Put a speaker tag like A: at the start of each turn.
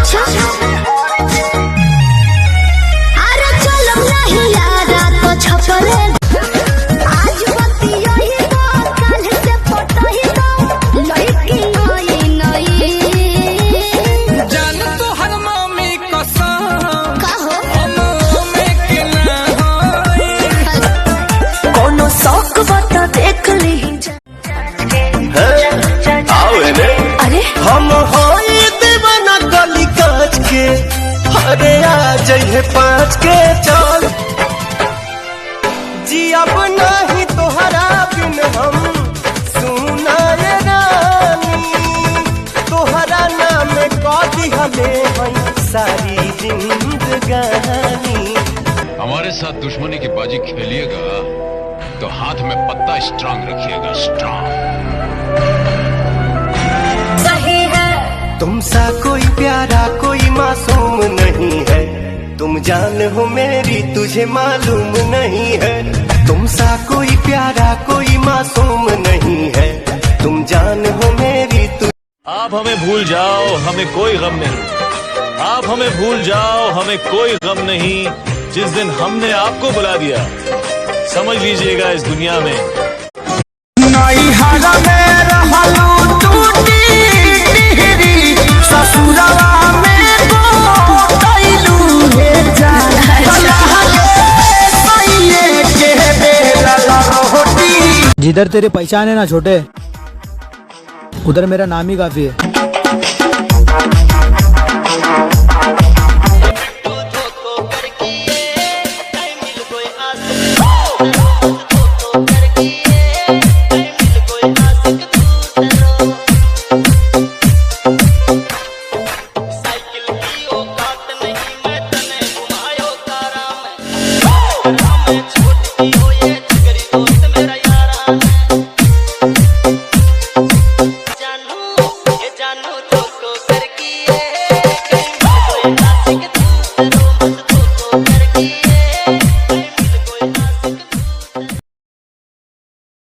A: अच्छा अरे चलो नहीं यारा तो छपरे आज बतिया ही तो कल से फोटो ही तो लड़की नई नई
B: जान तो हर मम्मी कसम
A: कहो
B: में के ना होई
A: कोनो शौक बता देख ली अरे
C: हम होई दीवाना गली काच के, अरे आ जइहे 5 के चल जी अब नहीं तोहरा बिन हम सुना रे रानी, तोहरा नाम कदी हमें हई सारी जिंदगानी।
D: हमारे साथ दुश्मनी की बाजी खेलिएगा तो हाथ में पत्ता स्ट्रांग रखिएगा, स्ट्रांग।
A: सही है
C: तुमसा कोई प्यारा कोई मासूम नहीं है, तुम जान हो मेरी तुझे मालूम नहीं है। तुमसा कोई प्यारा कोई मासूम नहीं है, तुम जान हो मेरी
E: आप हमें भूल जाओ हमें कोई गम नहीं, आप हमें भूल जाओ हमें कोई गम नहीं। जिस दिन हमने आपको बुला दिया समझ लीजिएगा इस दुनिया में
B: नई हारा में रहलू टूटी टिहरी ससुरवा में गोटैलू हे जान सैये के बेला रोटी।
F: जिधर तेरी पहचान है ना छोटे, उधर मेरा नाम ही काफी है।